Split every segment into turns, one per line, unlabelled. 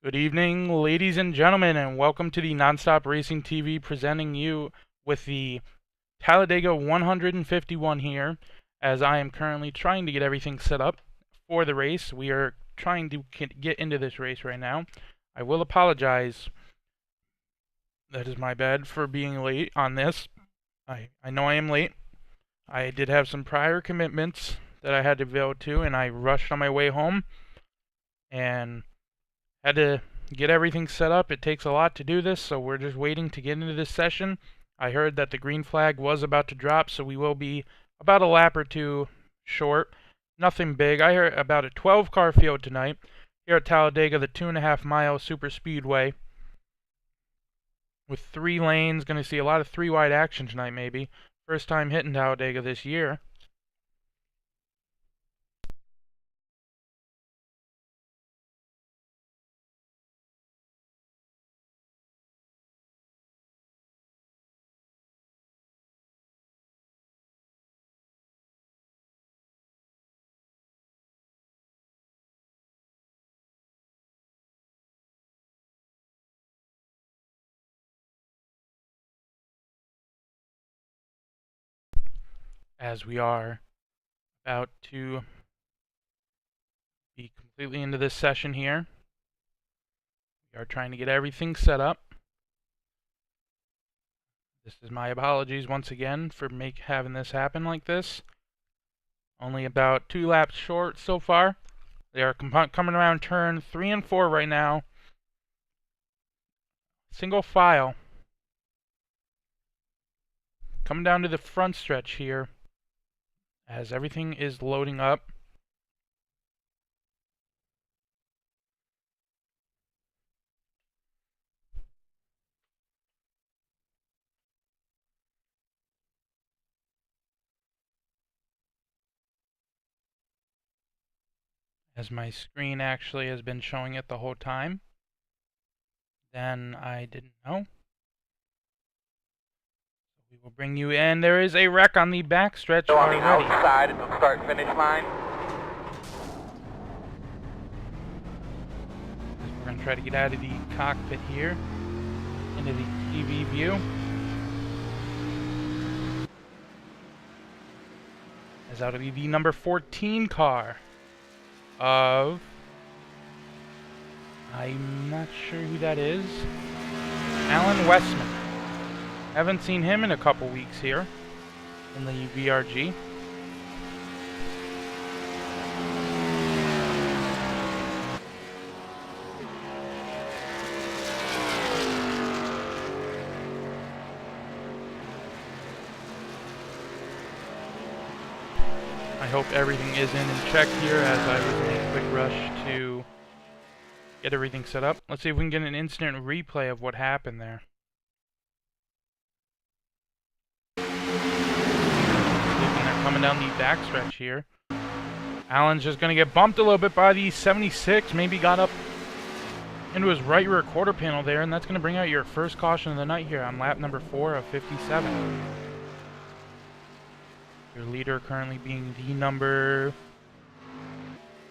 Good evening, ladies and gentlemen, and welcome to the Non-Stop Racing TV, presenting you with the Talladega 151 here, as I am currently trying to get everything set up for the race. We are trying to get into this race right now. I will apologize. That is my bad for being late on this. I know I am late. I did have some prior commitments that I had to go to, and I rushed on my way home and had to get everything set up. It takes a lot to do this, so we're just waiting to get into this session. I heard that the green flag was about to drop, so we will be about a lap or two short. Nothing big. I heard about a 12-car field tonight here at Talladega, the 2.5-mile super speedway, with 3 lanes. Going to see a lot of 3-wide action tonight, maybe. First time hitting Talladega this year. As we are about to be completely into this session here. We are trying to get everything set up. This is my apologies once again for having this happen like this. Only about 2 laps short so far. They are coming around turn 3 and 4 right now. Single file. Coming down to the front stretch here as everything is loading up. As my screen actually has been showing it the whole time. Then I didn't know. We will bring you in. There is a wreck on the backstretch already.
On the outside of the start-finish line.
We're going to try to get out of the cockpit here into the TV view. As that'll be the number 14 car of... I'm not sure who that is. Alan Westman. Haven't seen him in a couple weeks here in the VRG. I hope everything is in and checked here, as I was in a quick rush to get everything set up. Let's see if we can get an instant replay of what happened there. Coming down the backstretch here. Alan's just going to get bumped a little bit by the 76. Maybe got up into his right rear quarter panel there, and that's going to bring out your first caution of the night here on lap number 4 of 57. Your leader currently being the number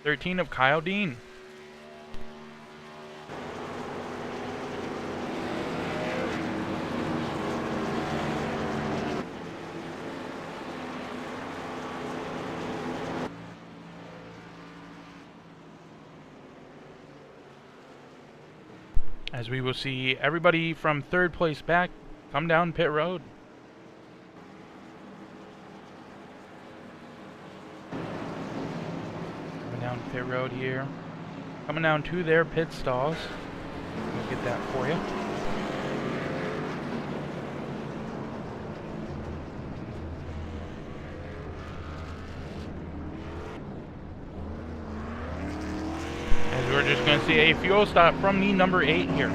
13 of Kyle Dean. As we will see everybody from 3rd place back come down pit road. Coming down pit road here. Coming down to their pit stalls. We'll get that for you. We're just going to see a fuel stop from the number 8 here.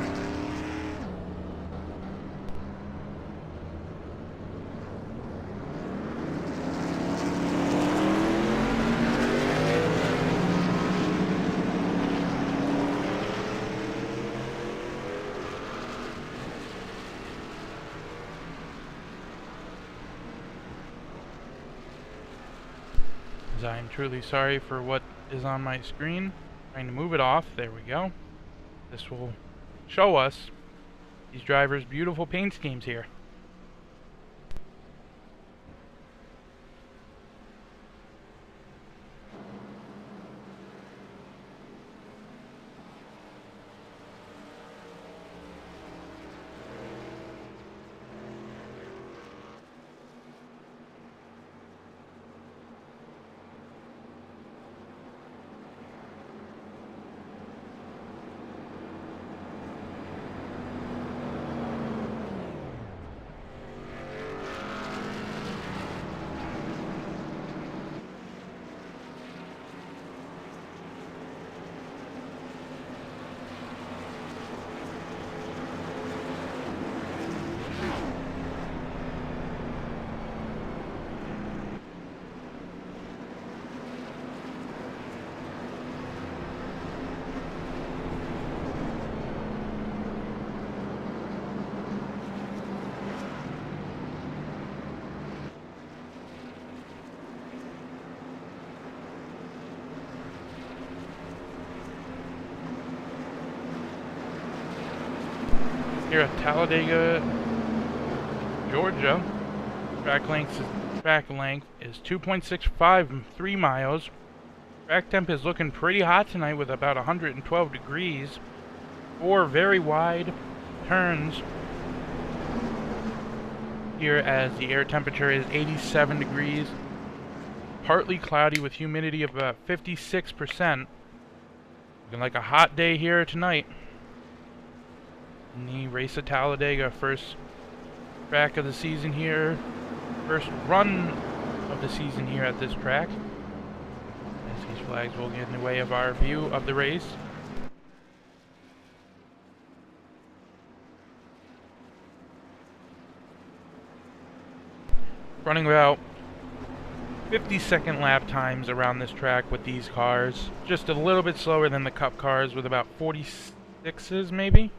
As I am truly sorry for what is on my screen. Trying to move it off. There we go. This will show us these drivers' beautiful paint schemes here. Here at Talladega, Georgia, track length is 2.653 miles. Track temp is looking pretty hot tonight with about 112 degrees. 4 very wide turns here as the air temperature is 87 degrees. Partly cloudy with humidity of about 56%. Looking like a hot day here tonight. In the race at Talladega, first track of the season here, first run of the season here at this track. As these flags will get in the way of our view of the race. Running about 50-second lap times around this track with these cars. Just a little bit slower than the Cup cars with about 46s maybe.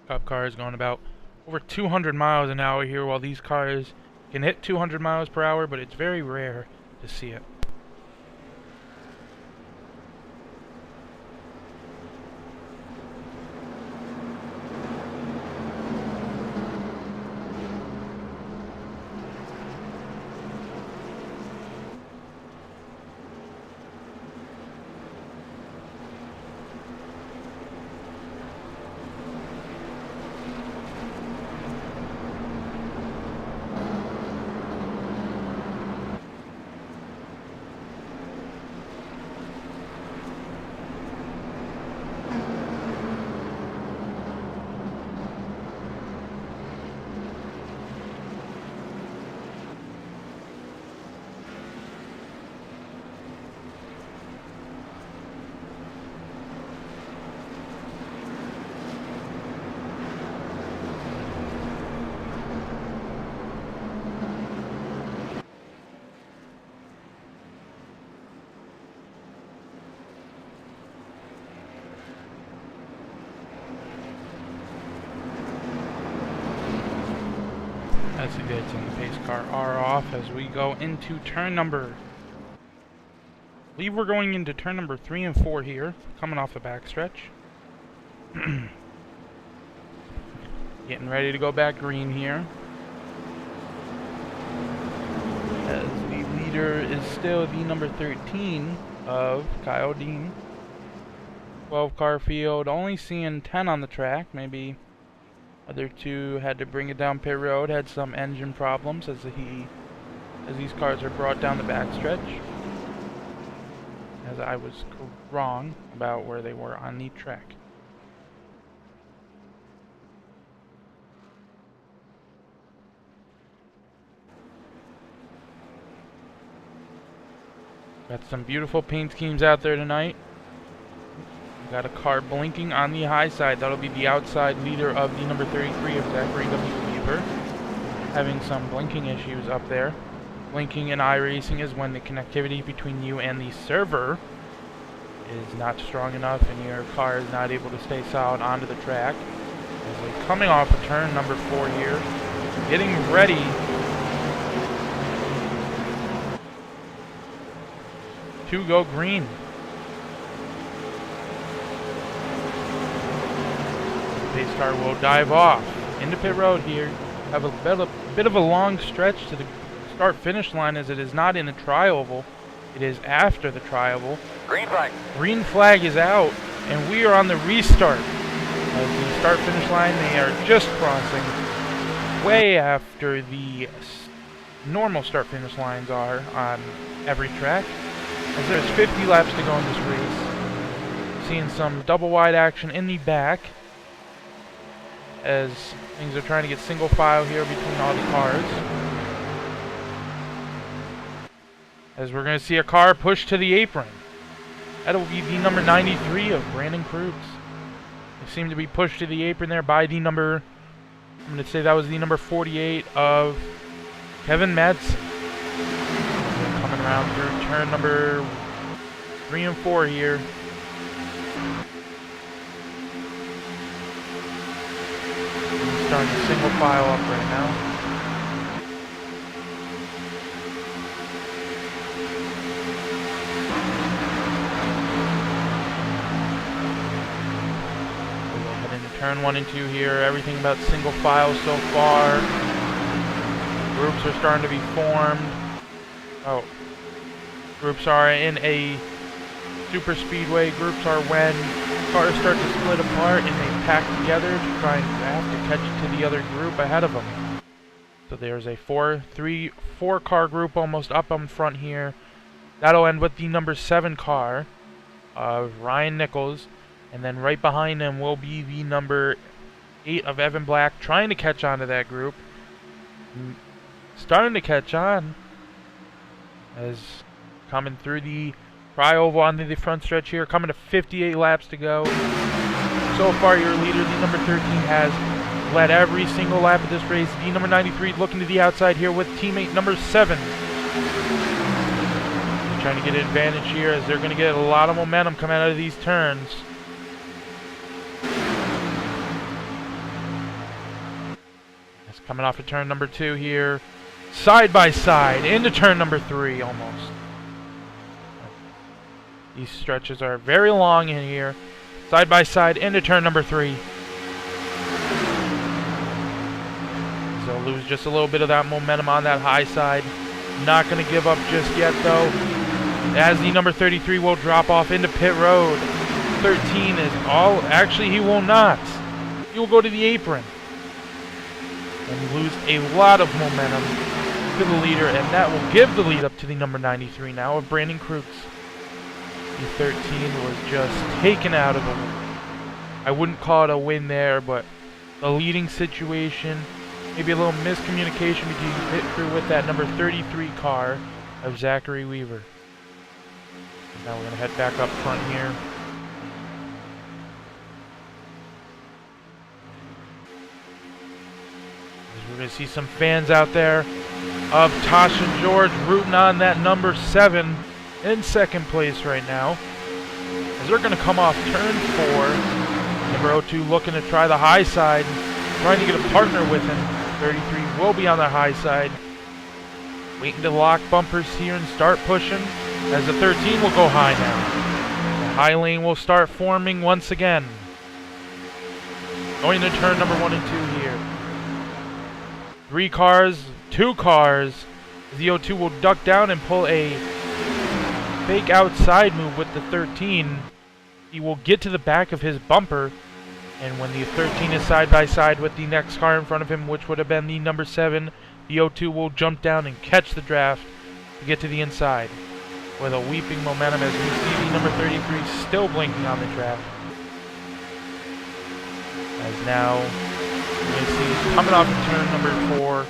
Cup cars going about over 200 miles an hour here, while these cars can hit 200 miles per hour, but it's very rare to see it. As the gates on the pace car are off as we go into turn number, I believe we're going into turn number 3 and 4 here, coming off the backstretch. Getting ready to go back green here. As the leader is still the number 13 of Kyle Dean. 12 car field, only seeing 10 on the track, maybe. Other two had to bring it down pit road, had some engine problems as these cars are brought down the backstretch. As I was wrong about where they were on the track. Got some beautiful paint schemes out there tonight. Got a car blinking on the high side. That'll be the outside leader of the number 33 of Zachary W. Weaver. Having some blinking issues up there. Blinking in iRacing is when the connectivity between you and the server is not strong enough and your car is not able to stay solid onto the track. As we're coming off of turn number 4 here. Getting ready to go green. pace car will dive off into pit road here. Have a bit of a long stretch to the start-finish line, as it is not in a tri-oval. It is after the tri-oval.
Green flag.
Green flag is out, and we are on the restart. As the start-finish line, they are just crossing way after the normal start-finish lines are on every track. As there's 50 laps to go in this race. Seeing some double-wide action in the back, as things are trying to get single file here between all the cars. As we're going to see a car push to the apron. That will be the number 93 of Brandon Krug's. They seem to be pushed to the apron there by the number, I'm going to say that was the number 48 of Kevin Madsen. They're coming around through turn number 3 and 4 here. He's starting to single file up right now. Turn 1 and 2 here, everything about single file so far. Groups are starting to be formed. Oh. Groups are in a super speedway. Groups are when cars start to split apart and they pack together to try and draft to catch to the other group ahead of them. So there's a 4 car group almost up on front here. That'll end with the number 7 car of Ryan Nichols. And then right behind him will be the number 8 of Evan Black, trying to catch on to that group. Starting to catch on. As coming through the tri-oval onto the front stretch here. Coming to 58 laps to go. So far your leader, the number 13, has led every single lap of this race. The number 93 looking to the outside here with teammate number 7. Trying to get an advantage here, as they're going to get a lot of momentum coming out of these turns. Coming off of turn number 2 here. Side by side into turn number 3 almost. These stretches are very long in here. Side by side into turn number 3. So lose just a little bit of that momentum on that high side. Not going to give up just yet though, as the number 33 will drop off into pit road. 13 is all, actually he will not. He will go to the apron. And lose a lot of momentum to the leader, and that will give the lead up to the number 93 now of Brandon Krug's. The 13 was just taken out of a win. I wouldn't call it a win there, but the leading situation, maybe a little miscommunication between pit crew with that number 33 car of Zachary Weaver. And now we're going to head back up front here. We're going to see some fans out there of Tasha George rooting on that number 7 in second place right now. As they're going to come off turn 4. Number 02 looking to try the high side, trying to get a partner with him. 33 will be on the high side. Waiting to lock bumpers here and start pushing, as the 13 will go high now. The high lane will start forming once again. Going to turn number 1 and 2 here. 3 cars, 2 cars. The 02 will duck down and pull a fake outside move with the 13. He will get to the back of his bumper, and when the 13 is side by side with the next car in front of him, which would have been the number 7, the 02 will jump down and catch the draft to get to the inside. With a weeping momentum, as we see the number 33 still blinking on the draft. As now you see coming off of turn number 4.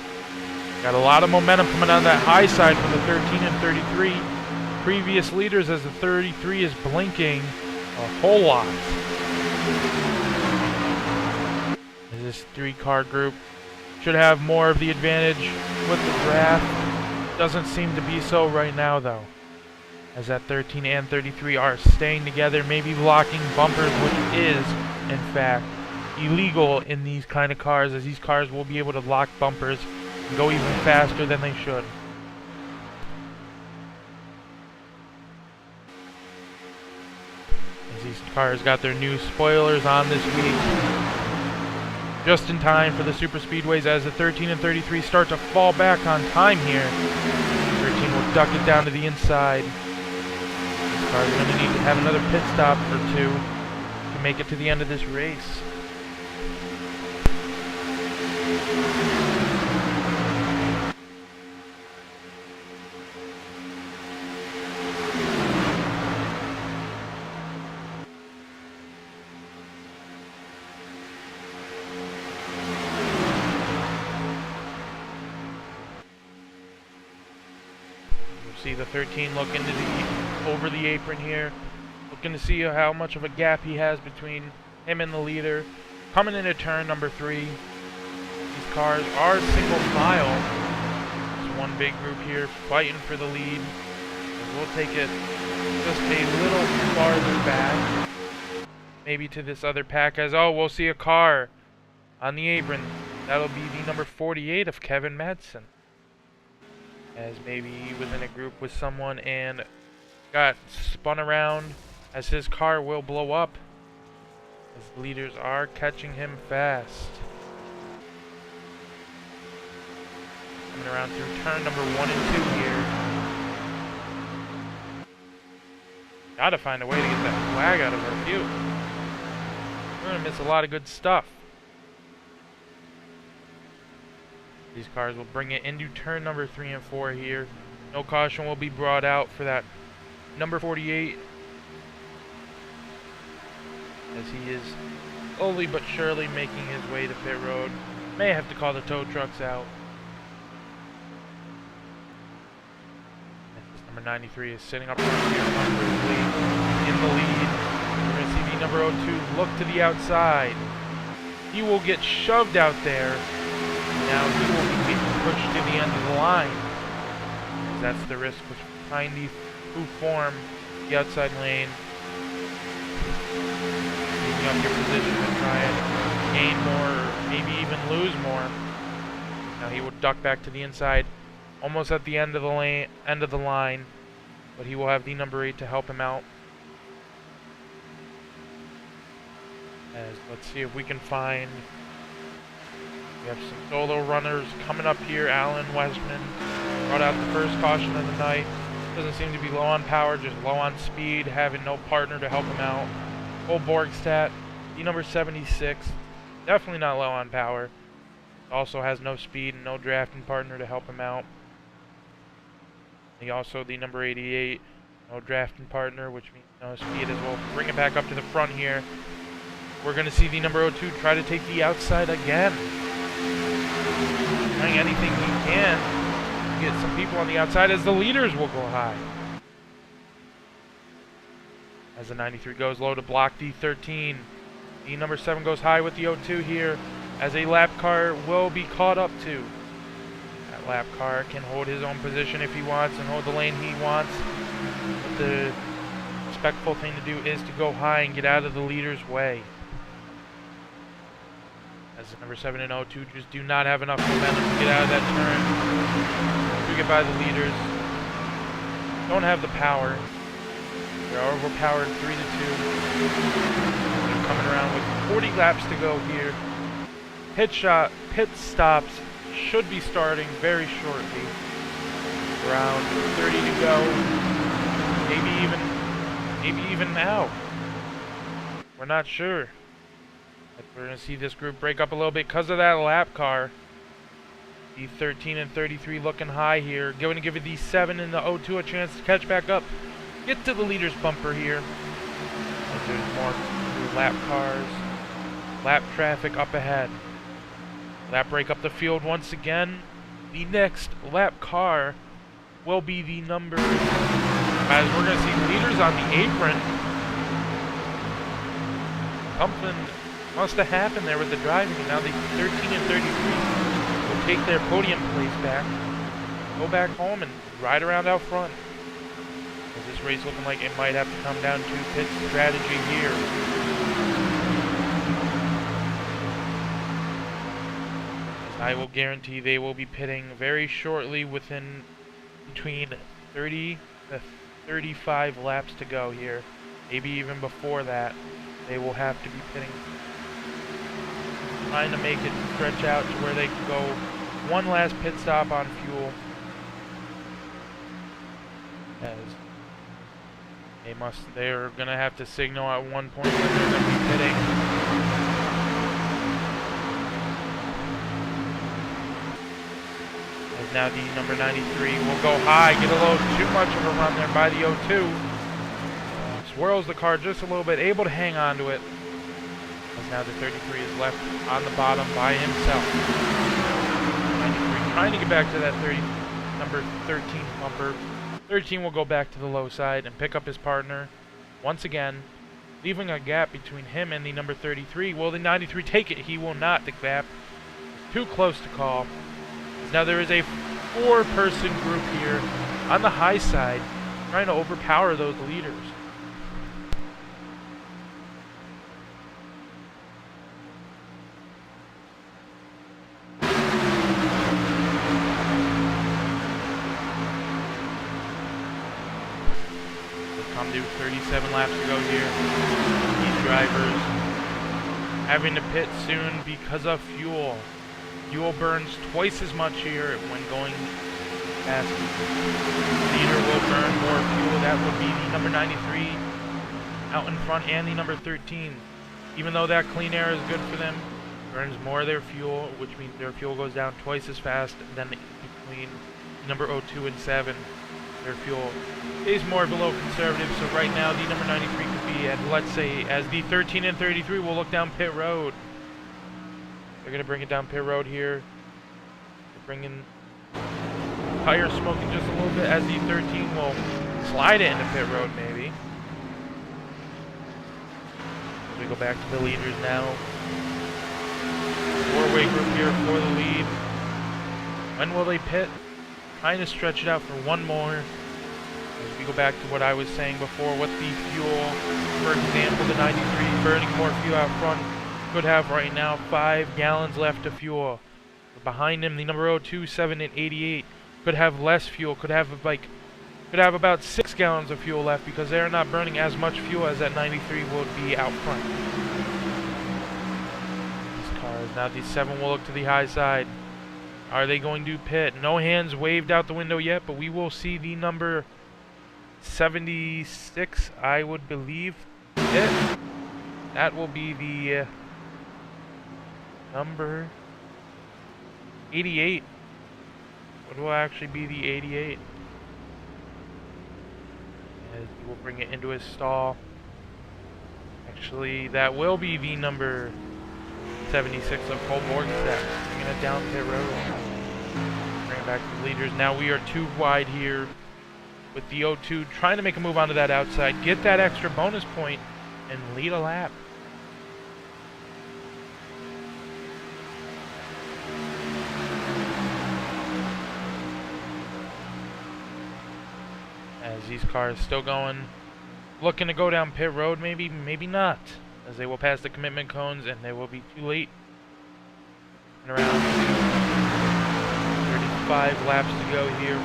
Got a lot of momentum coming on that high side from the 13 and 33. Previous leaders, as the 33 is blinking a whole lot. As this 3-car group should have more of the advantage with the draft. Doesn't seem to be so right now though, as that 13 and 33 are staying together, maybe locking bumpers, which is in fact illegal in these kind of cars, as these cars will be able to lock bumpers and go even faster than they should. As these cars got their new spoilers on this week, just in time for the super speedways as the 13 and 33 start to fall back on time here. 13 will duck it down to the inside. This car is going to need to have another pit stop or two to make it to the end of this race. See the 13 look into over the apron here, looking to see how much of a gap he has between him and the leader. Coming into turn number 3, these cars are single file. There's one big group here fighting for the lead. We'll take it just a little farther back, maybe to this other pack. As we'll see a car on the apron. That'll be the number 48 of Kevin Madsen. As maybe he was in a group with someone and got spun around, as his car will blow up, as the leaders are catching him fast. Coming around through turn number 1 and 2 here. Gotta find a way to get that flag out of our view. We're gonna miss a lot of good stuff. These cars will bring it into turn number 3 and 4 here. No caution will be brought out for that number 48, as he is slowly but surely making his way to pit road. May have to call the tow trucks out. This number 93 is sitting up front here comfortably in the lead. We're going to see the number 02 look to the outside. He will get shoved out there. Now he will be getting pushed to the end of the line. That's the risk with trying to form the outside lane. Taking up your position to try and gain more, or maybe even lose more. Now he will duck back to the inside, almost at the end of the line, but he will have the number 8 to help him out. As let's see if we can find. We have some solo runners coming up here. Alan Westman brought out the first caution of the night. Doesn't seem to be low on power, just low on speed, having no partner to help him out. Cole Borgstad, the number 76, definitely not low on power. Also has no speed and no drafting partner to help him out. He also, the number 88, no drafting partner, which means no speed as well. Bring it back up to the front here. We're going to see the number 02 try to take the outside again. Trying anything he can to get some people on the outside, as the leaders will go high. As the 93 goes low to block the 13. The number 7 goes high with the 02 here, as a lap car will be caught up to. That lap car can hold his own position if he wants and hold the lane he wants. But the respectful thing to do is to go high and get out of the leader's way. As the number 7 and 02 just do not have enough momentum to get out of that turn. To get by the leaders. Don't have the power. They're overpowered 3-2. They're coming around with 40 laps to go here. Pit stops should be starting very shortly. Around 30 to go. Maybe even now. We're not sure. We're going to see this group break up a little bit because of that lap car. The 13 and 33 looking high here. Going to give it the 7 and the 02 a chance to catch back up. Get to the leader's bumper here. As there's more lap cars. Lap traffic up ahead. Lap break up the field once again. The next lap car will be the number... As we're going to see leaders on the apron. Something must have happened there with the driving, and now the 13 and 33 will take their podium place back, go back home, and ride around out front. As this race looking like it might have to come down to pit strategy here. As I will guarantee they will be pitting very shortly, within between 30 to 35 laps to go here. Maybe even before that, they will have to be pitting. trying to make it stretch out to where they can go one last pit stop on fuel. As they're gonna have to signal at one point when they're gonna be pitting. As now the number 93 will go high, get a little too much of a run there by the 02. Swirls the car just a little bit, able to hang on to it. As now the 33 is left on the bottom by himself. 93 trying to get back to that number 13 bumper. 13 will go back to the low side and pick up his partner once again, leaving a gap between him and the number 33. Will the 93 take it? He will not. The gap is too close to call. Now there is a 4-person group here on the high side trying to overpower those leaders. Come to 37 laps to go here. These drivers having to pit soon because of fuel. Fuel burns twice as much here when going fast. Leader will burn more fuel. That would be the number 93 out in front and the number 13. Even though that clean air is good for them, burns more of their fuel, which means their fuel goes down twice as fast than between number 02 and 7. Their fuel is more below conservative, so right now the number 93 could be at, let's say, as the 13 and 33 will look down pit road. They're going to bring it down pit road here. They're bringing tire smoking just a little bit as the 13 will slide it into pit road maybe. We go back to the leaders now. 4-way group here for the lead. When will they pit? Trying to stretch it out for one more. As we go back to what I was saying before with the fuel. For example, the 93 burning more fuel out front could have right now 5 gallons left of fuel. But behind him, the number 02, 7, and 88 could have less fuel. Could have about 6 gallons of fuel left because they're not burning as much fuel as that 93 would be out front. These cars now, the 7 will look to the high side. Are they going to pit? No hands waved out the window yet, but we will see the number 76, I would believe, pit. That will be the number 88. What will actually be the 88? As we'll bring it into his stall. Actually, that will be the number 76 of Cole Morgenstern, bringing it down pit road. Bring it back to the leaders. Now we are too wide here with the 02 trying to make a move onto that outside, get that extra bonus point, and lead a lap. As these cars still going, looking to go down pit road, maybe, maybe not. As they will pass the commitment cones and they will be too late. And around 35 laps to go here.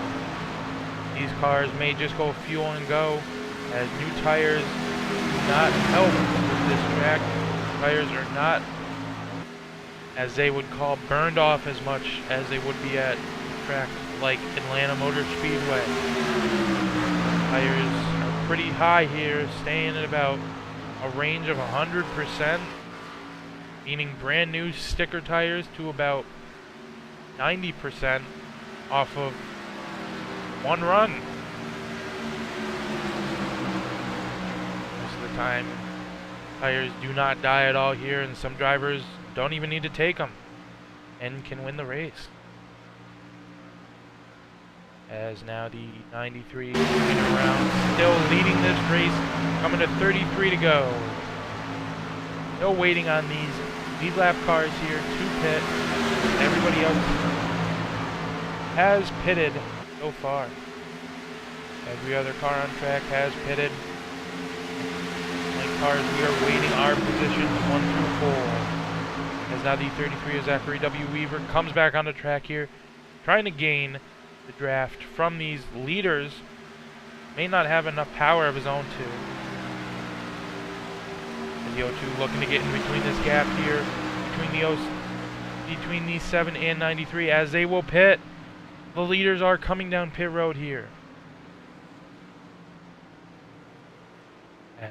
These cars may just go fuel and go, as new tires do not help with this track. Tires are not, as they would call, burned off as much as they would be at tracks like Atlanta Motor Speedway. Tires are pretty high here, staying at about a range of 100%, meaning brand new sticker tires to about 90% off of one run. Most of the time, tires do not die at all here, and some drivers don't even need to take them and can win the race. As now the 93 moving around, still leading this race, coming to 33 to go. Still waiting on these lead lap cars here to pit. Everybody else has pitted so far. Every other car on track has pitted. Like cars, we are waiting our positions 1 through 4. As now the 33 of Zachary W. Weaver comes back on the track here, trying to gain the draft from these leaders. May not have enough power of his own to. And the 02 looking to get in between this gap here, between these 7 and 93 as they will pit. The leaders are coming down pit road here. As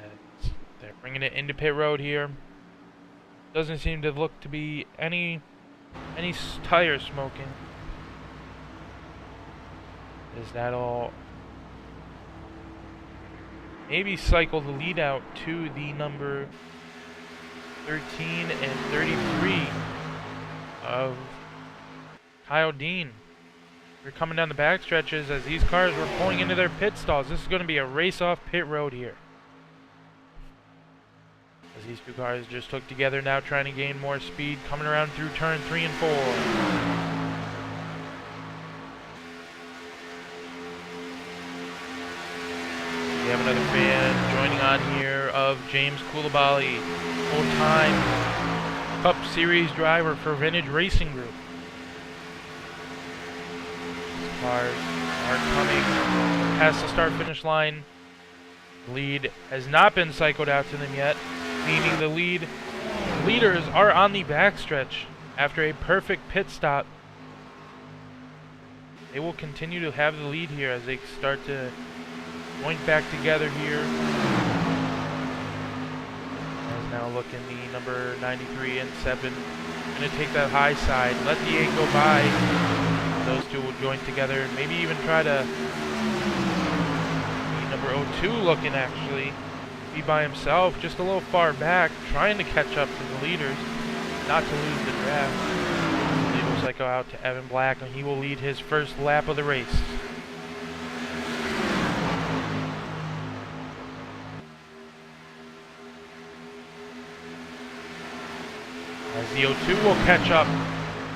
they're bringing it into pit road here. Doesn't seem to look to be any tire smoking. Is that all? Maybe cycle the lead out to the number 13 and 33 of Kyle Dean. We're coming down the back stretches as these cars were pulling into their pit stalls. This is going to be a race off pit road here. As these two cars just hooked together now, trying to gain more speed, coming around through turn 3 and 4. We have another fan joining on here of James Koulibaly, full-time Cup Series driver for Vintage Racing Group. These cars are coming past the start-finish line. The lead has not been cycled out to them yet, meaning the leaders are on the backstretch after a perfect pit stop. They will continue to have the lead here as they start to joint back together here. As now looking the number 93 and 7. Going to take that high side, let the 8 go by. Those two will join together, maybe even try to... The number 02 looking actually be by himself, just a little far back, trying to catch up to the leaders, not to lose the draft. The lead will cycle out to Evan Black, and he will lead his first lap of the race. As the 02 will catch up,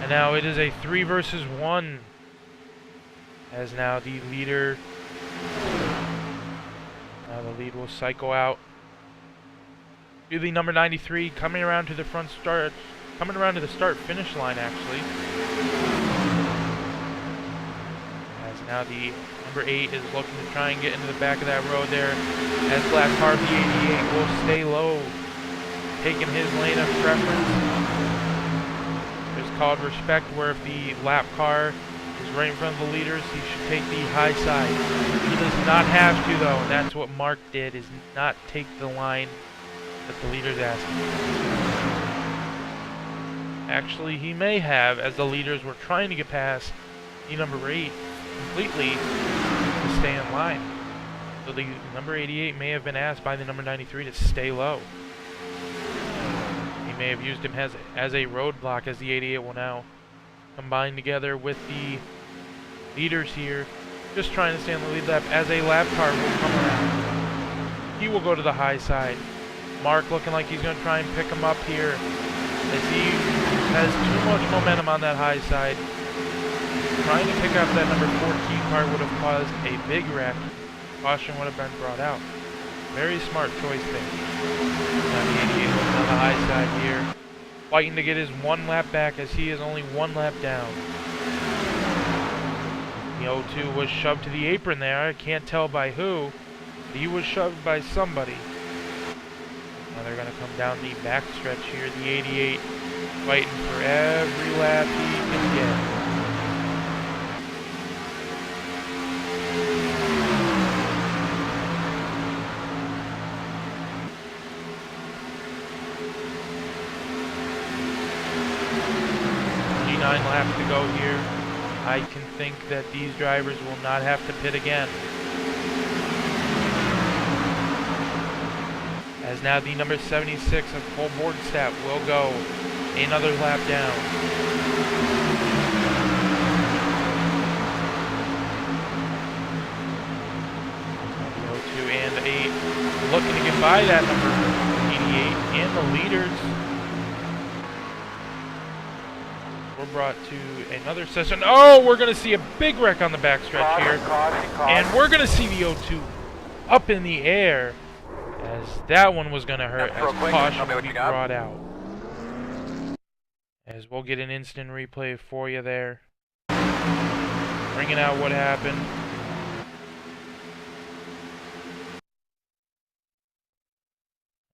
and now it is a 3 versus 1. As now the leader, now the lead will cycle out to the number 93, coming around to the front start, coming around to the start-finish line actually. As now the number 8 is looking to try and get into the back of that road there, as Black Car, the 88, will stay low, taking his lane of preference. There's called respect, where if the lap car is right in front of the leaders, he should take the high side. He does not have to though, and that's what Mark did, is not take the line that the leaders asked him. Actually, he may have, as the leaders were trying to get past the number 8 completely to stay in line. So the number 88 may have been asked by the number 93 to stay low. He may have used him as a roadblock, as the 88 will now combine together with the leaders here, just trying to stay on the lead lap, as a lap car will come around. He will go to the high side. Mark looking like he's going to try and pick him up here, as he has too much momentum on that high side. Trying to pick up that number 14 car would have caused a big wreck. Caution would have been brought out. Very smart choice there. Now the 88 looking on the high side here, fighting to get his 1 lap back, as he is only 1 lap down. The 02 was shoved to the apron there. I can't tell by who, but he was shoved by somebody. Now they're going to come down the back stretch here. The 88 fighting for every lap he can get. Laps to go here. I can think that these drivers will not have to pit again. As now the number 76 of Cole Borgstadt will go another lap down. The 02 and 8 looking to get by that number 88 and the leaders. We're brought to another session. Oh, we're going to see a big wreck on the backstretch here. And we're going to see the 02 up in the air, as that one was going to hurt, as caution will be brought out. As we'll get an instant replay for you there, bringing out what happened.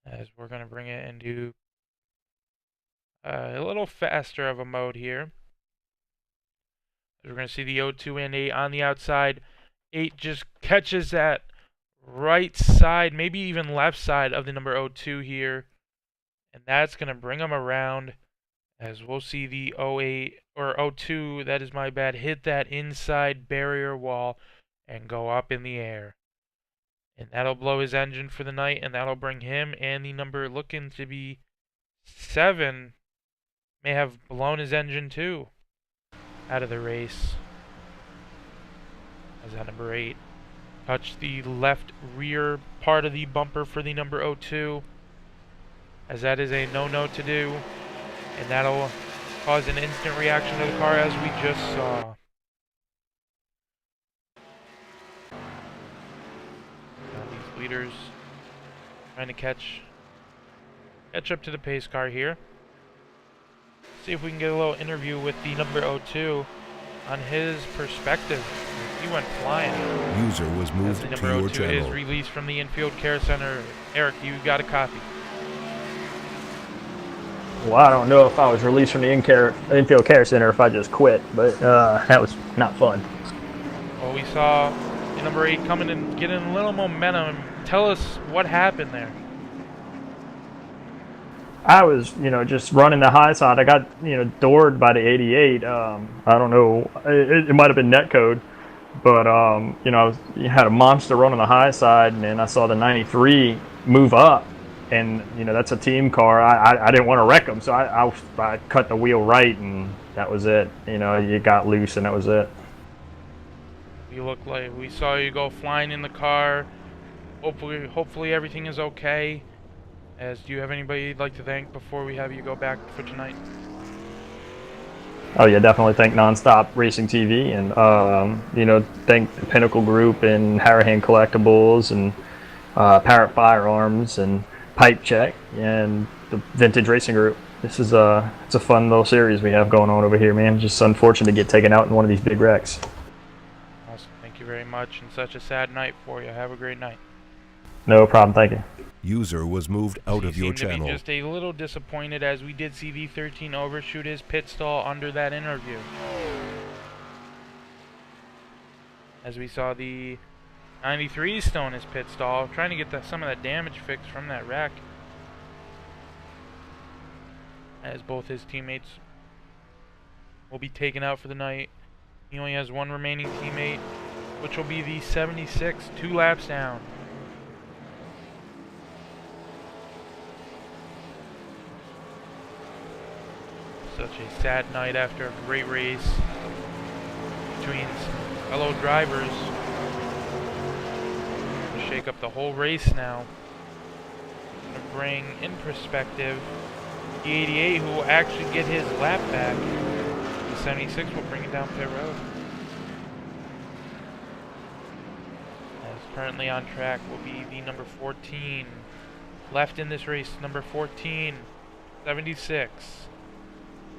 As we're going to bring it into a little faster of a mode here. We're going to see the 02 and 8 on the outside. 8 just catches that right side, maybe even left side of the number 02 here. And that's going to bring him around, as we'll see the 08 or 02, that is my bad, hit that inside barrier wall and go up in the air. And that'll blow his engine for the night, and that'll bring him and the number looking to be 7 may have blown his engine too out of the race. As that number 8 touched the left rear part of the bumper for the number 02, as that is a no-no to do, and that'll cause an instant reaction to the car, as we just saw. Now these leaders trying to catch up to the pace car here. See if we can get a little interview with the number 02 on his perspective. He went flying.
User was moved
as the
to
number
your
02
channel.
is released from the infield care center. Eric, you got a copy.
Well, I don't know if I was released from the infield care center if I just quit, but that was not fun.
Well, we saw the number 8 coming and getting a little momentum. Tell us what happened there.
I was, just running the high side. I got, doored by the 88. I don't know. It might have been netcode, but, I had a monster run on the high side, and then I saw the 93 move up, and, that's a team car. I didn't want to wreck them, so I cut the wheel right, and that was it. You got loose, and that was it.
You look like we saw you go flying in the car. Hopefully everything is okay. Do you have anybody you'd like to thank before we have you go back for tonight?
Oh yeah, definitely thank NonStopRacingTV, and thank the Pinnacle Group and Harahan Collectibles and Parrot Firearms and Pipe Check and the Vintage Racing Group. This is it's a fun little series we have going on over here, man. Just unfortunate to get taken out in one of these big wrecks.
Awesome, thank you very much, and such a sad night for you. Have a great night.
No problem, thank you.
User was moved out of your
Seemed to
channel.
be just a little disappointed, as we did see the 13 overshoot his pit stall under that interview. As we saw the 93 still in his pit stall, trying to get some of that damage fixed from that wreck. As both his teammates will be taken out for the night. He only has one remaining teammate, which will be the 76, 2 laps down. Such a sad night after a great race between fellow drivers. Shake up the whole race now. To bring in perspective the 88, who will actually get his lap back. The 76 will bring it down pit road. As currently on track will be the number 14. Left in this race, number 14, 76.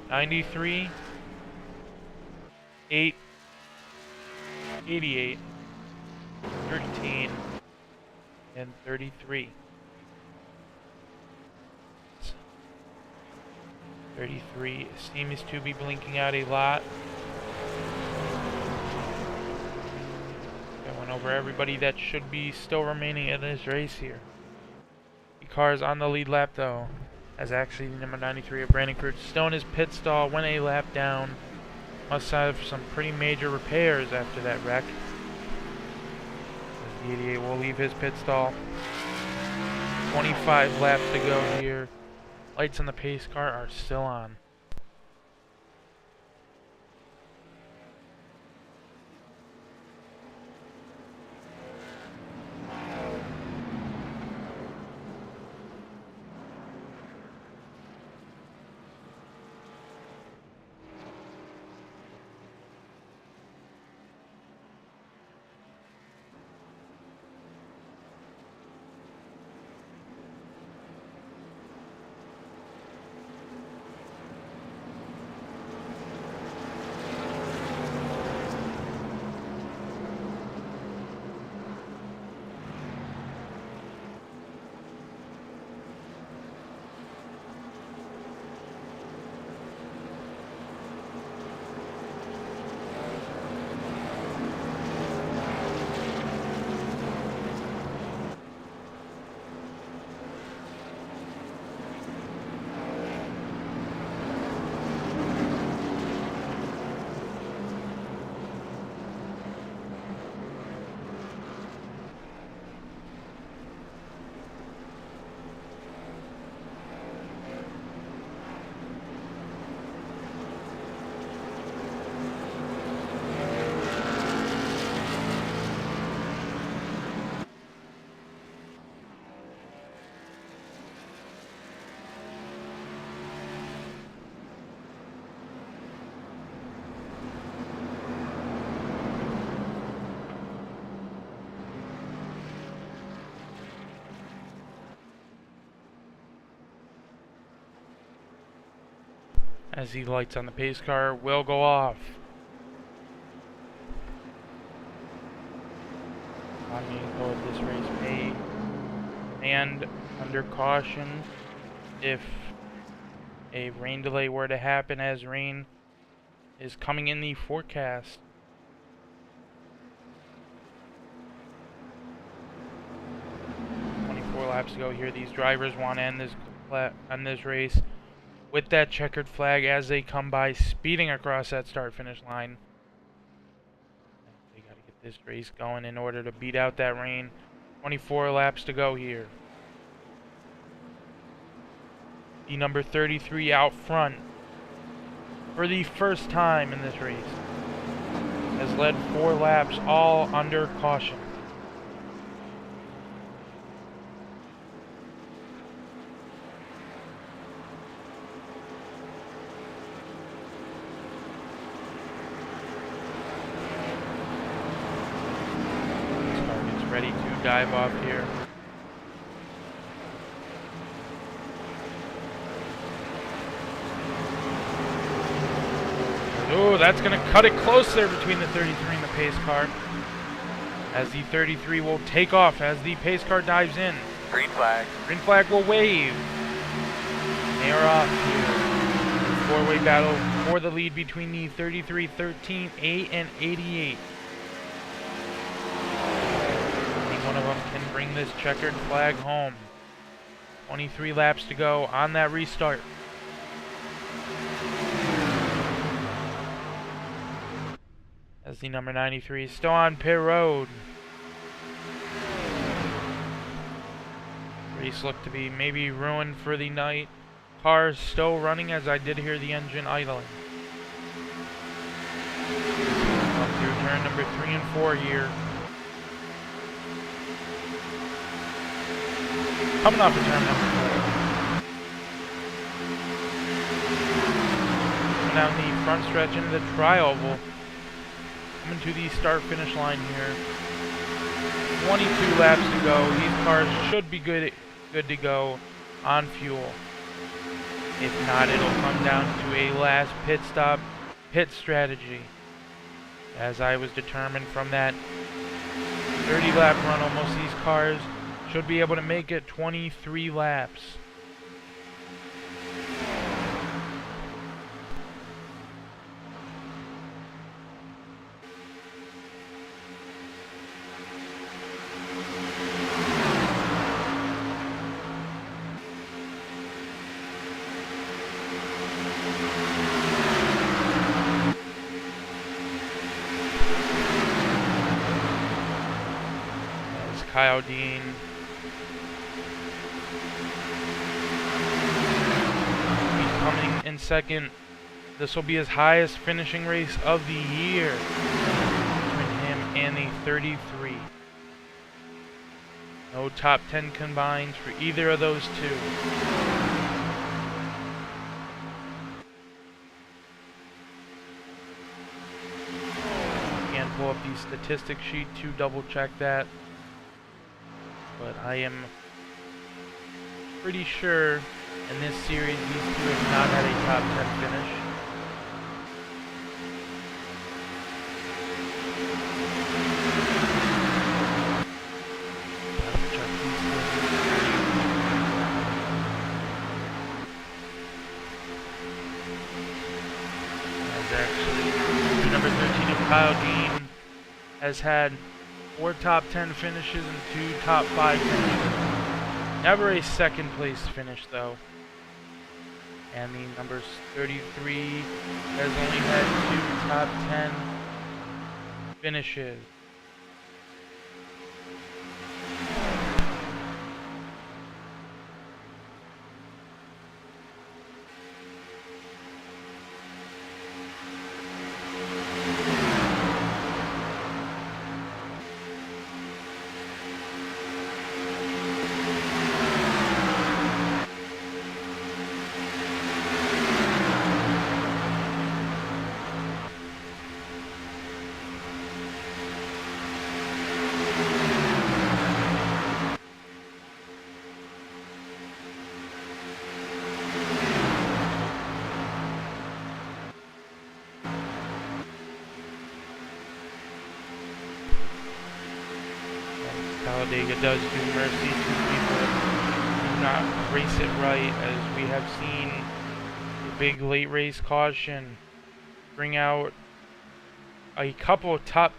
93, 8, 88, 13, and 33. 33 seems to be blinking out a lot. Going over everybody that should be still remaining in this race here. The car's on the lead lap though. As actually the number 93 of Brandon Kurtz still in his pit stall, went a lap down. Must have some pretty major repairs after that wreck. As the 88 will leave his pit stall. 25 laps to go here. Lights on the pace car are still on. as the lights on the pace car will go off. On me for this race may and under caution if a rain delay were to happen, as rain is coming in the forecast. Laps to go here. These drivers want to end this race with that checkered flag as they come by, speeding across that start-finish line. They got to get this race going in order to beat out that rain. 24 laps to go here. The number 33 out front for the first time in this race has led 4 laps, all under caution. Ready to dive off here. Oh, that's going to cut it close there between the 33 and the pace car, as the 33 will take off as the pace car dives in.
Green flag.
Green flag will wave. They are off here. Four-way battle for the lead between the 33, 13, 8, and 88. One of them can bring this checkered flag home. 23 laps to go on that restart. As the number 93 is still on pit road. Race looked to be maybe ruined for the night. Cars still running, as I did hear the engine idling. Up through turn number 3 and 4 here. Coming off of turn number 4. Coming down the front stretch into the tri-oval. Coming to the start-finish line here. 22 laps to go. These cars should be good to go on fuel. If not, it'll come down to a last pit stop, pit strategy. As I was determined from that 30-lap run, almost these cars should be able to make it 23 laps. As Kyle Dean coming in second. This will be his highest finishing race of the year between him and the 33. No top 10 combined for either of those two. Can't pull up the statistics sheet to double check that, but I am pretty sure in this series, these two have not had a top 10 finish. As actually, number 13 of Kyle Dean has had 4 top 10 finishes and 2 top 5 finishes. Never a second place finish though. And the number 33 has only had 2 top 10 finishes. Talladega does do mercy to people who do not race it right, as we have seen a big late race caution bring out a couple of top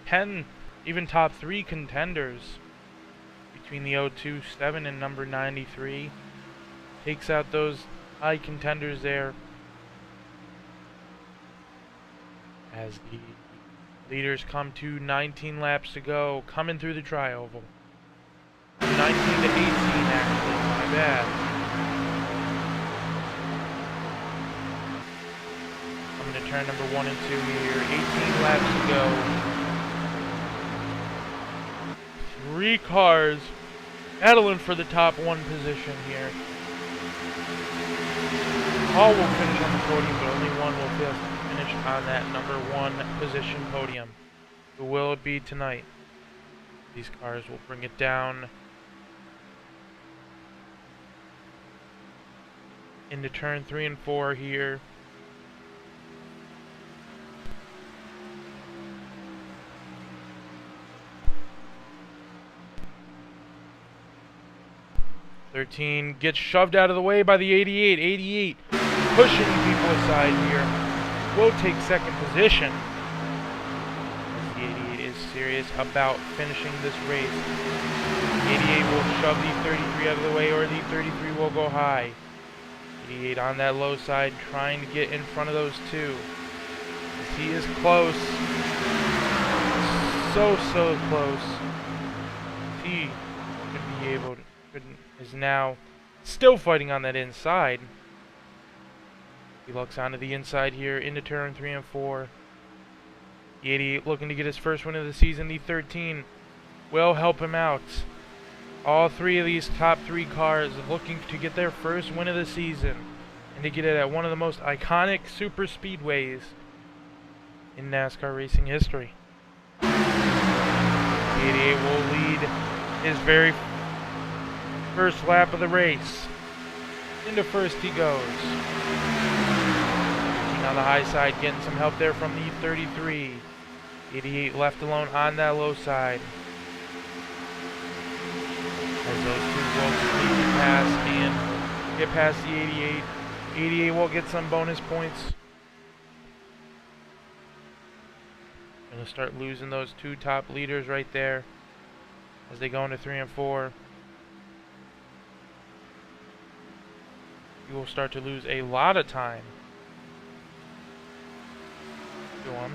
10, even top 3 contenders between the 027 and number 93. Takes out those high contenders there, as the leaders come to 19 laps to go, coming through the tri-oval. 19 to 18 actually, my bad. Coming to turn number 1 and 2 here, 18 laps to go. 3 cars battling for the top 1 position here. All will finish on the podium, but only one will finish on that number 1 position podium. Who will it be tonight? These cars will bring it down into turn 3 and 4 here. '13 gets shoved out of the way by the 88. 88 pushing people aside here. Will take second position, as the 88 is serious about finishing this race. The 88 will shove the 33 out of the way, or the 33 will go high. 88 on that low side, trying to get in front of those two. As he is close. So close. He could be able to, is now still fighting on that inside. He looks onto the inside here into turn 3 and 4. The 88 looking to get his first win of the season. The 13 will help him out. All 3 of these top 3 cars looking to get their first win of the season, and to get it at one of the most iconic super speedways in NASCAR racing history. The 88 will lead his very first lap of the race. Into first he goes. On the high side, getting some help there from the 33. 88 left alone on that low side. As those two will completely pass and get past the 88. 88 will get some bonus points. Gonna start losing those 2 top leaders right there as they go into 3 and 4. You will start to lose a lot of time. Go on.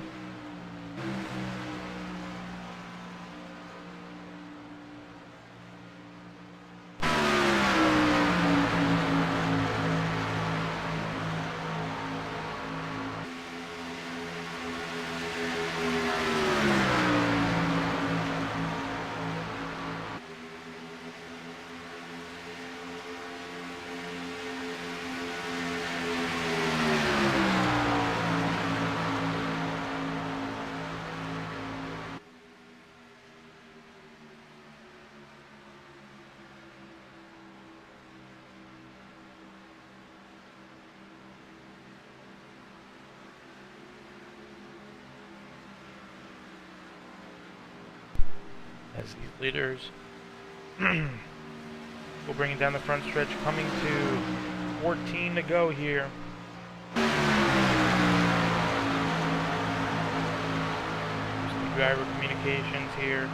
As these leaders will bring it down the front stretch, coming to 14 to go here. Driver communications here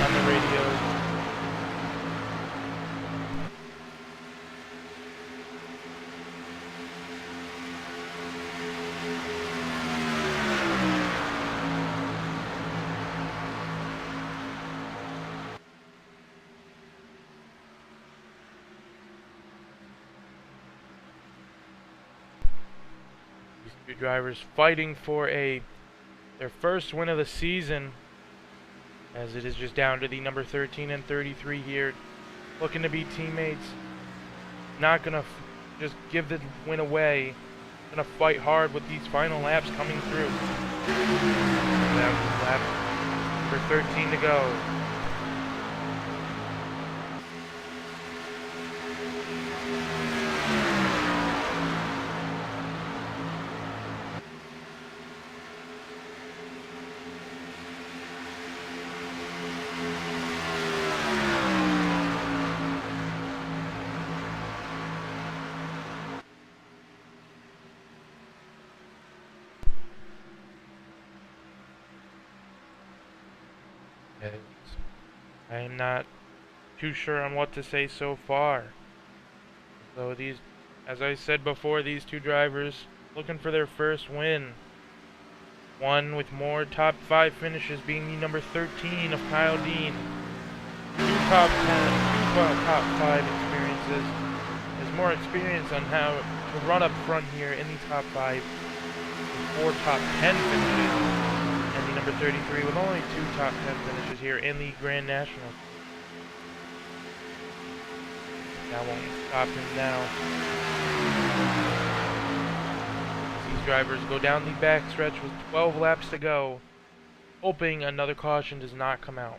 on the radio. Two drivers fighting for their first win of the season, as it is just down to the number 13 and 33 here, looking to be teammates. Not gonna just give the win away. Gonna fight hard with these final laps coming through. Lap number 13 to go. As I am not too sure on what to say so far. So these, as I said before, these two drivers looking for their first win. One with more top 5 finishes being the number 13 of Kyle Dean. Two top 5 experiences. Has more experience on how to run up front here in the top 5. With 4 top 10 finishes. And the number 33 with only 2 top 10 finishes here in the Grand National. That won't stop him now. These drivers go down the backstretch with 12 laps to go, hoping another caution does not come out.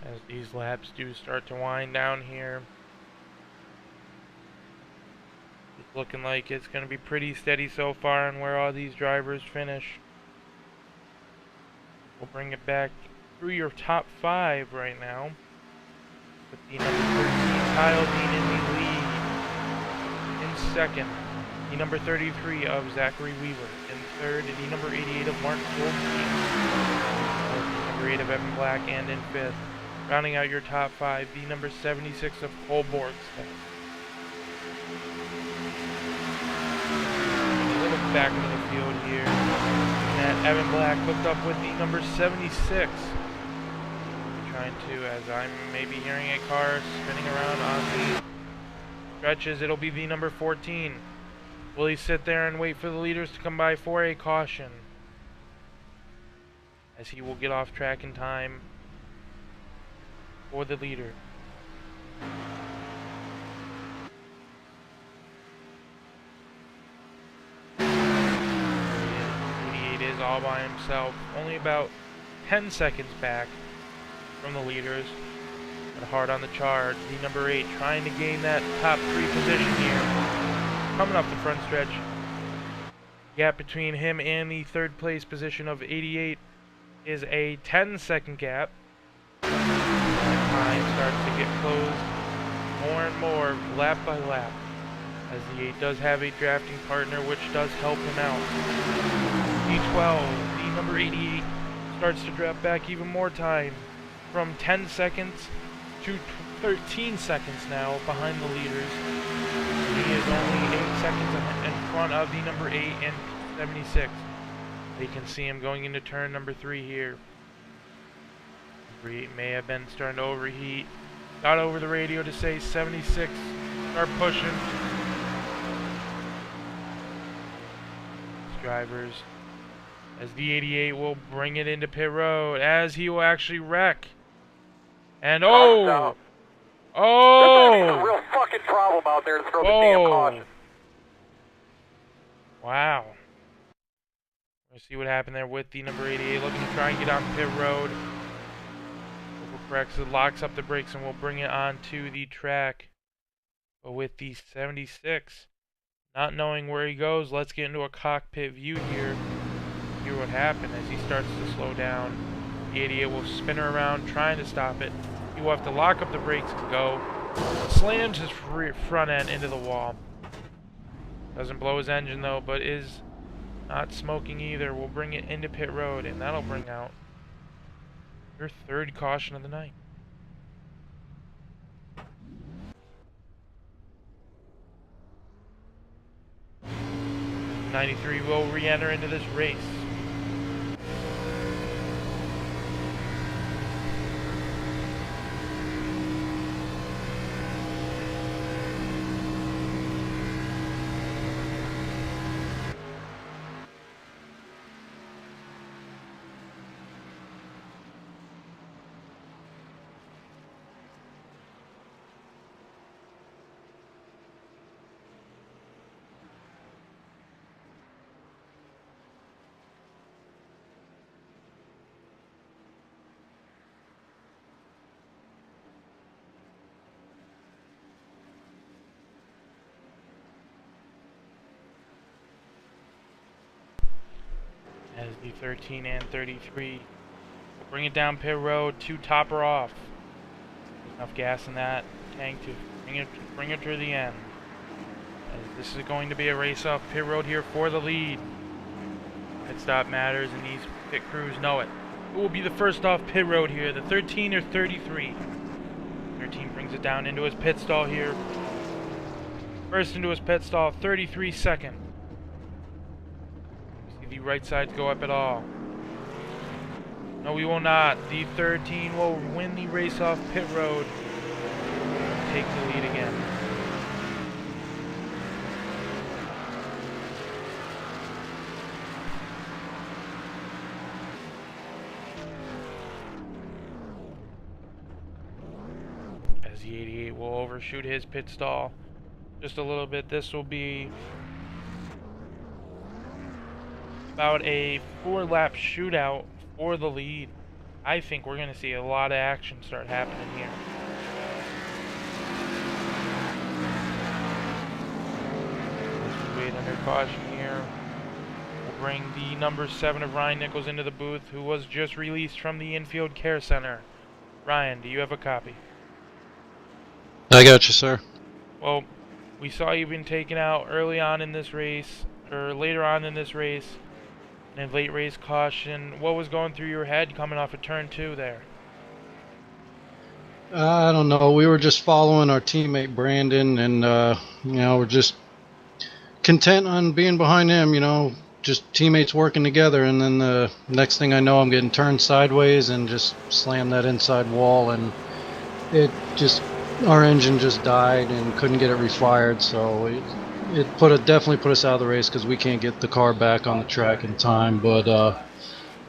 As these laps do start to wind down here, it's looking like it's going to be pretty steady so far on where all these drivers finish. We'll bring it back through your top 5 right now, with the number 13 Kyle Dean in the lead. In second, the number 33 of Zachary Weaver. In third, the number 88 of Mark Goldstein. The number 8 of Evan Black, and in fifth, rounding out your top 5, the number 76 of Cole Borgstead. A little back into the field here. And Evan Black hooked up with the number 76. Trying to, as I'm maybe hearing a car spinning around on the stretches, it'll be the number 14. Will he sit there and wait for the leaders to come by for a caution? As he will get off track in time for the leader. 88 is all by himself, only about 10 seconds back from the leaders, but hard on the charge. The number 8 trying to gain that top 3 position here. Coming up the front stretch. Gap between him and the 3rd place position of 88 is a 10-second gap. Time starts to get closed more and more, lap by lap, as the 8 does have a drafting partner, which does help him out. D12, the number 88, starts to drop back even more time, from 10 seconds to 13 seconds now behind the leaders. He is only 8 seconds in front of the number 8 and 76. They can see him going into turn number 3 here. May have been starting to overheat. Got over the radio to say 76. Start pushing. These drivers, as the 88 will bring it into pit road, as he will actually wreck. And oh! Oh!
There's a real fucking problem out there to throw the damn caution.
Wow. Let's see what happened there with the number 88, looking to try and get on pit road. Overcorrects, it locks up the brakes, and will bring it onto the track. But with the 76, not knowing where he goes, let's get into a cockpit view here. Hear what happened as he starts to slow down. The 88 will spin her around, trying to stop it. He will have to lock up the brakes and go. Slams his front end into the wall. Doesn't blow his engine though, but is not smoking either. We'll bring it into pit road, and that'll bring out your 3rd caution of the night. 93 will re-enter into this race. The 13 and 33. We'll bring it down pit road to top her off. There's enough gas in that tank to bring it to the end. As this is going to be a race off pit road here for the lead. Pit stop matters and these pit crews know it. Who will be the first off pit road here? The 13 or 33? 13 brings it down into his pit stall here. First into his pit stall, 33 second. See the right side go up at all. No, we will not. The 13 will win the race off pit road. Take the lead again. As the 88 will overshoot his pit stall just a little bit. This will be about a 4-lap shootout for the lead. I think we're going to see a lot of action start happening here. As we wait under caution here, we'll bring the number 7 of Ryan Nichols into the booth, who was just released from the infield care center. Ryan, do you have a copy?
I got you, sir.
Well, we saw you been taken out early on in this race, or later on in this race, in a late race caution. What was going through your head coming off of turn 2 there?
I don't know. We were just following our teammate Brandon, and we're just content on being behind him. Just teammates working together. And then the next thing I know, I'm getting turned sideways and just slammed that inside wall, and our engine just died and couldn't get it refired. So it definitely put us out of the race because we can't get the car back on the track in time. But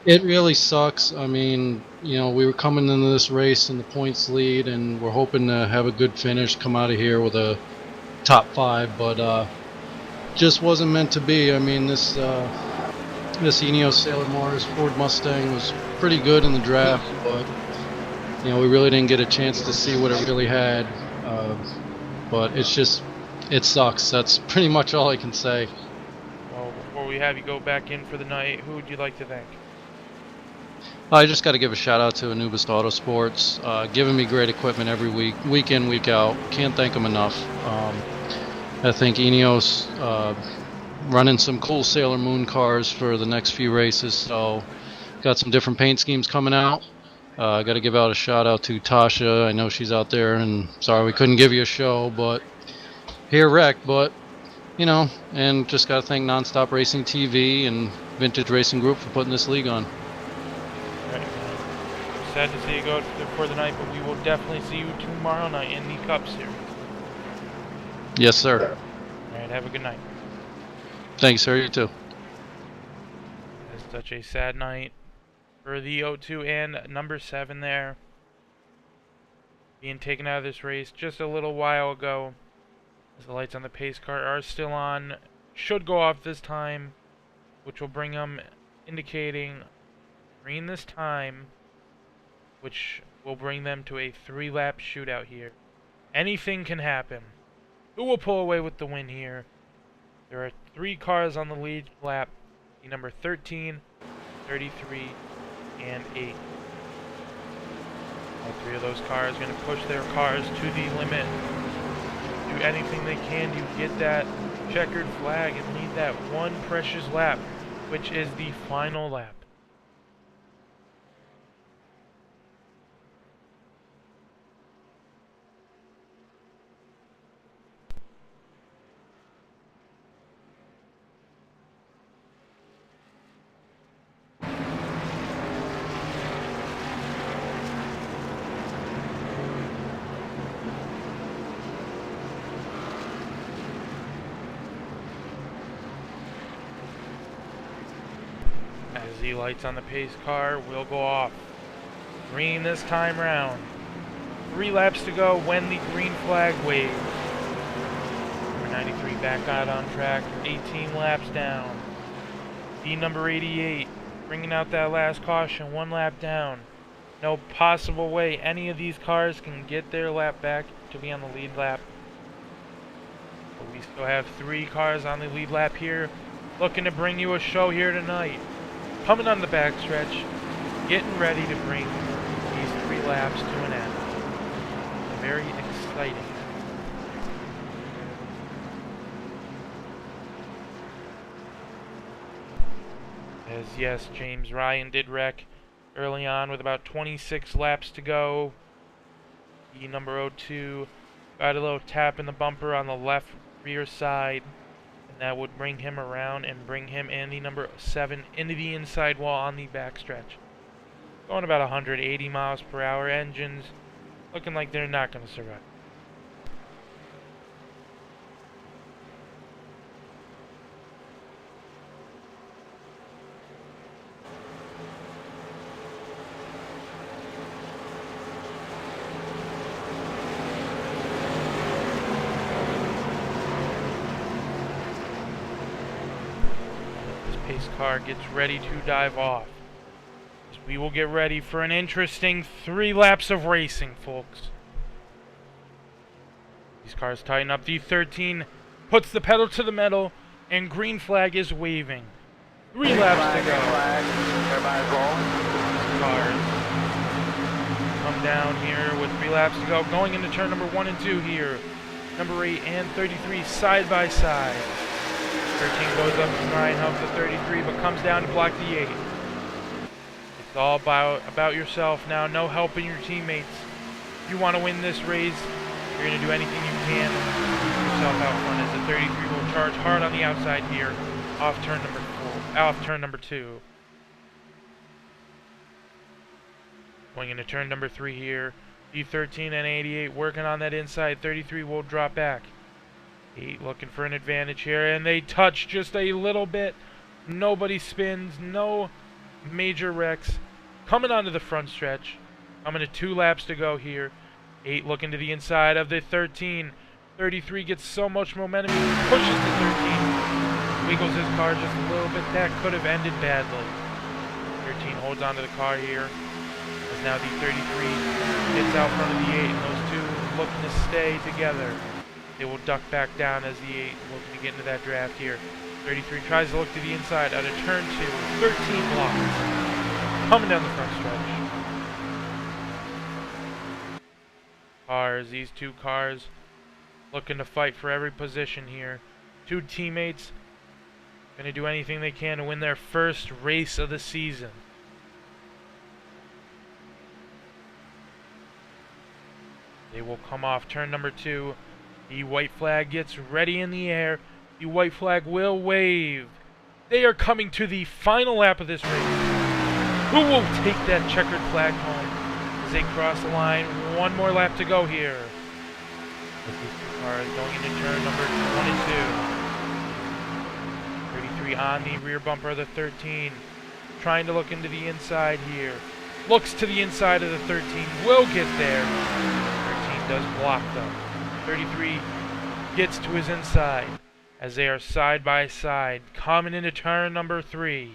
it really sucks. I mean, we were coming into this race in the points lead, and we're hoping to have a good finish, come out of here with a top 5, but just wasn't meant to be. I mean, this Ineos Sailor Mars Ford Mustang was pretty good in the draft, but we really didn't get a chance to see what it really had. But it sucks. That's pretty much all I can say.
Well, before we have you go back in for the night, who would you like to thank?
I just got to give a shout out to Anubis Autosports, giving me great equipment every week in, week out. Can't thank them enough. I think Ineos running some cool Sailor Moon cars for the next few races, so got some different paint schemes coming out. I got to give out a shout out to Tasha. I know she's out there, and sorry we couldn't give you a show, but here wrecked. But and just got to thank NonStopRacingTV and Vintage Racing Group for putting this league on.
Right. Sad to see you go for the night, but we will definitely see you tomorrow night in the Cup Series.
Yes, sir.
All right, have a good night.
Thanks, sir. You too.
It's such a sad night for the 02 and number 7 there, being taken out of this race just a little while ago. As the lights on the pace car are still on, should go off this time, which will bring them indicating green this time, which will bring them to a 3-lap shootout here. Anything can happen. Who will pull away with the win here? There are 3 cars on the lead lap, the number 13, 33, and 8. All 3 of those cars are going to push their cars to the limit. Do anything they can to get that checkered flag and lead that one precious lap, which is the final lap. As the lights on the pace car will go off. Green this time round. 3 laps to go when the green flag waves. Number 93 back out on track, 18 laps down. The number 88 bringing out that last caution, 1 lap down. No possible way any of these cars can get their lap back to be on the lead lap. But we still have 3 cars on the lead lap here, looking to bring you a show here tonight. coming on the backstretch, getting ready to bring these 3 laps to an end. Very exciting. As yes, James Ryan did wreck early on with about 26 laps to go. The number 02 got a little tap in the bumper on the left rear side, and that would bring him around and bring him and the number 7 into the inside wall on the backstretch. Going about 180 miles per hour. Engines looking like they're not going to survive. Pace car gets ready to dive off. We will get ready for an interesting 3 laps of racing, folks. These cars tighten up. The 13 puts the pedal to the metal, and green flag is waving. 3 laps to go.
Everybody's rolling.
Cars come down here with 3 laps to go. Going into turn number 1 and 2 here. Number 8 and 33 side by side. 13 goes up to try and help the 33, but comes down to block the 8. It's all about yourself now. No helping your teammates. If you want to win this race, you're going to do anything you can to keep yourself out front, as the 33 will charge hard on the outside here, off turn number 2. Going into turn number 3 here. The 13 and 88 working on that inside. 33 will drop back. 8 looking for an advantage here, and they touch just a little bit. Nobody spins, no major wrecks. Coming onto the front stretch. Coming to 2 laps to go here. 8 looking to the inside of the 13. 33 gets so much momentum, he pushes the 13. Wiggles his car just a little bit. That could have ended badly. 13 holds onto the car here. As now the 33 gets out front of the 8, and those 2 looking to stay together. They will duck back down as the 8 looking to get into that draft here. 33 tries to look to the inside out of turn 2. 13 blocks. Coming down the front stretch. Cars, these 2 cars looking to fight for every position here. 2 teammates going to do anything they can to win their first race of the season. They will come off turn number 2. The white flag gets ready in the air. The white flag will wave. They are coming to the final lap of this race. Who will take that checkered flag home as they cross the line? 1 more lap to go here. As these 2 cars going into turn number 1 and 2. 33 on the rear bumper of the 13. Trying to look into the inside here. Looks to the inside of the 13. Will get there. 13 does block them. 33 gets to his inside as they are side by side, coming into turn number 3.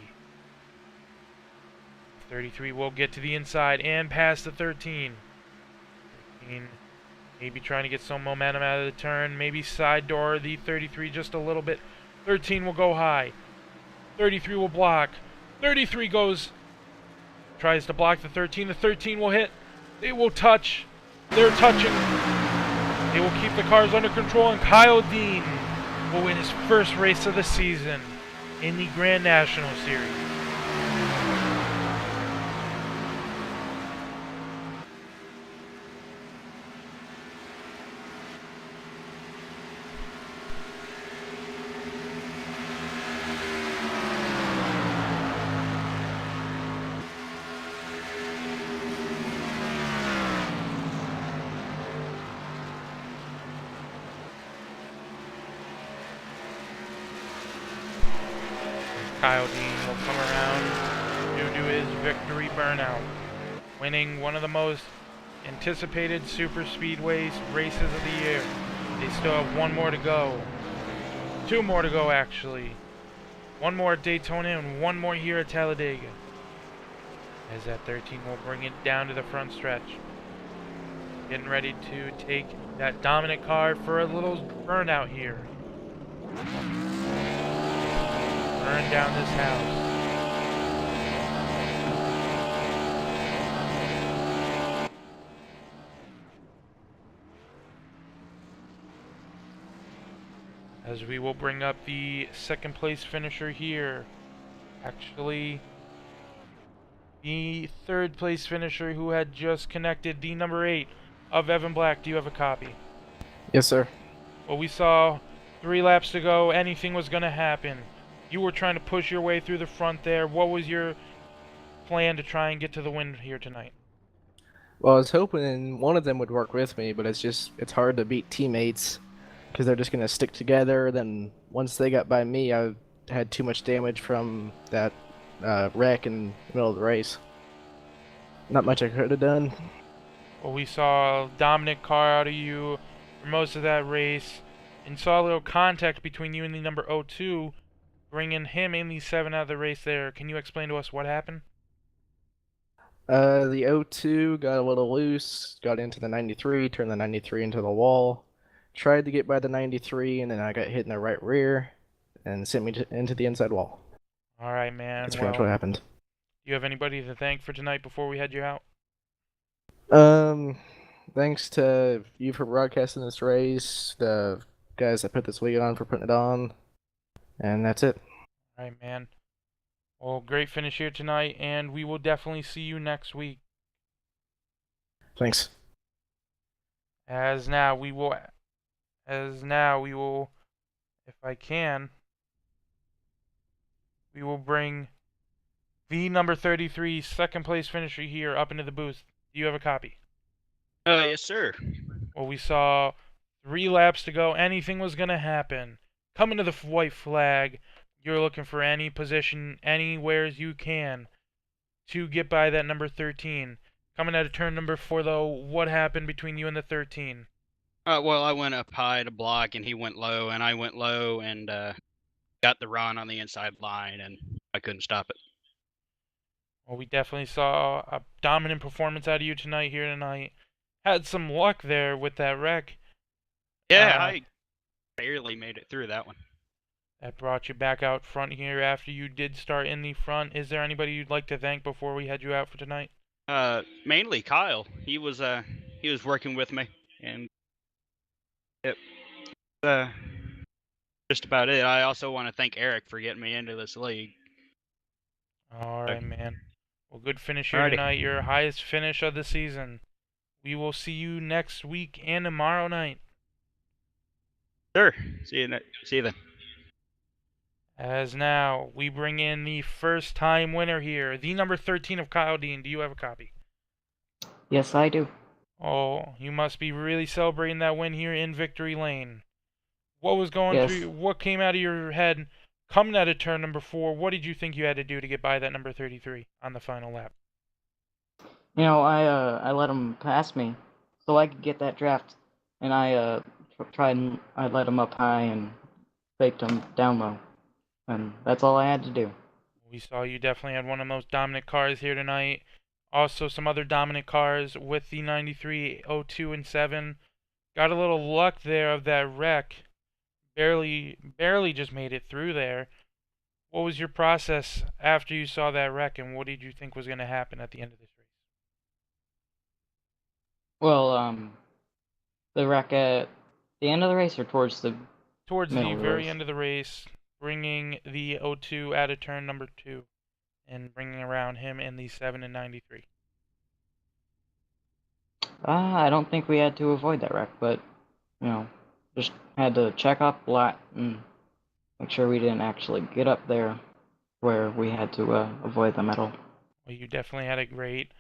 33 will get to the inside and pass the 13. 13 maybe trying to get some momentum out of the turn, maybe side door the 33 just a little bit. 13 will go high. 33 will block. 33 tries to block the 13. The 13 will hit. They will touch. They're touching. They will keep the cars under control, and Kyle Dean will win his first race of the season in the Grand National Series. Kyle Dean will come around due to his victory burnout, winning one of the most anticipated super speedway races of the year. They still have 1 more to go. 2 more to go, actually. 1 more at Daytona and 1 more here at Talladega. As that 13 will bring it down to the front stretch. Getting ready to take that dominant car for a little burnout here. Burn down this house. as we will bring up the second place finisher here. Actually, the third place finisher who had just connected, the number 8 of Evan Black. Do you have a copy?
Yes, sir.
Well, we saw 3 laps to go. Anything was going to happen. You were trying to push your way through the front there. What was your plan to try and get to the win here tonight?
Well, I was hoping one of them would work with me, but it's hard to beat teammates because they're just going to stick together. Then once they got by me, I had too much damage from that wreck in the middle of the race. Not much I could have done.
Well, we saw a dominant car out of you for most of that race, and saw a little contact between you and the number 02, bringing him in the 7 out of the race there. Can you explain to us what happened?
The O2 got a little loose, got into the 93, turned the 93 into the wall, tried to get by the 93, and then I got hit in the right rear and sent me into the inside wall.
All right, man.
That's pretty much what happened.
Do you have anybody to thank for tonight before we head you out?
Thanks to you for broadcasting this race, the guys that put this week on for putting it on, and that's it.
All right, man. Well, great finish here tonight, and we will definitely see you next week.
Thanks.
As now we will, if I can, we will bring the number 33 second place finisher here up into the booth. Do you have a copy?
Yes, sir.
Well, we saw 3 laps to go. Anything was going to happen. Coming to the white flag, you're looking for any position, anywhere you can, to get by that number 13. Coming out of turn number 4, though, what happened between you and the 13?
Well, I went up high to block, and he went low, and I went low, and got the run on the inside line, and I couldn't stop it.
Well, we definitely saw a dominant performance out of you here tonight. Had some luck there with that wreck.
Yeah, I barely made it through that one.
That brought you back out front here after you did start in the front. Is there anybody you'd like to thank before we head you out for tonight?
Mainly Kyle. He was working with me, and yep, just about it. I also want to thank Eric for getting me into this league.
All right, man. Well, good finish here
Alrighty.
tonight. Your highest finish of the season. We will see you next week and tomorrow night.
Sure. See you then.
As now, we bring in the first time winner here, the number 13 of Kyle Dean. Do you have a copy?
Yes, I do.
Oh, you must be really celebrating that win here in Victory Lane. What was going
Yes.
through, what came out of your head coming out of turn number 4? What did you think you had to do to get by that number 33 on the final lap?
You know, I let him pass me so I could get that draft, and I let him up high and faked him down low, and that's all I had to do.
We saw you definitely had one of the most dominant cars here tonight. Also some other dominant cars with the 93, 02, and 7. Got a little luck there of that wreck. Barely just made it through there. What was your process after you saw that wreck, and what did you think was going to happen at the end of this race?
Well, the wreck at the end of the race or towards the
Towards
middle
the
of the
very
race?
end of the race, bringing the 02 out of turn number 2 and bringing around him in the 7 and 93.
I don't think we had to avoid that wreck, but you know, just had to check up a lot and make sure we didn't actually get up there where we had to avoid them at all.
Well, you definitely had a great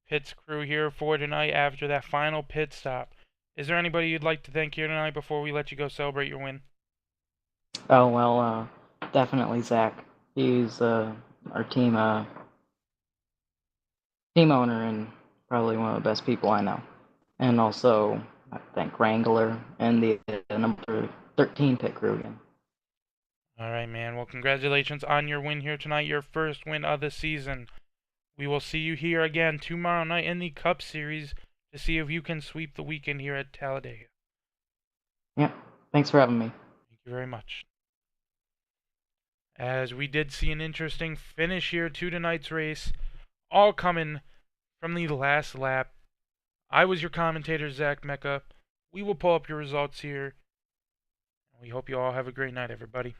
pits crew here for tonight after that final pit stop. Is there anybody you'd like to thank here tonight before we let you go celebrate your win?
Oh well, definitely Zach. He's our team owner and probably one of the best people I know. And also, I thank Wrangler and the number 13 pit crew again.
All right, man. Well, congratulations on your win here tonight, your first win of the season. We will see you here again tomorrow night in the Cup Series to see if you can sweep the weekend here at Talladega.
Yeah, thanks for having me.
Thank you very much. As we did see an interesting finish here to tonight's race, all coming from the last lap. I was your commentator, Zach Mecca. We will pull up your results here. We hope you all have a great night, everybody.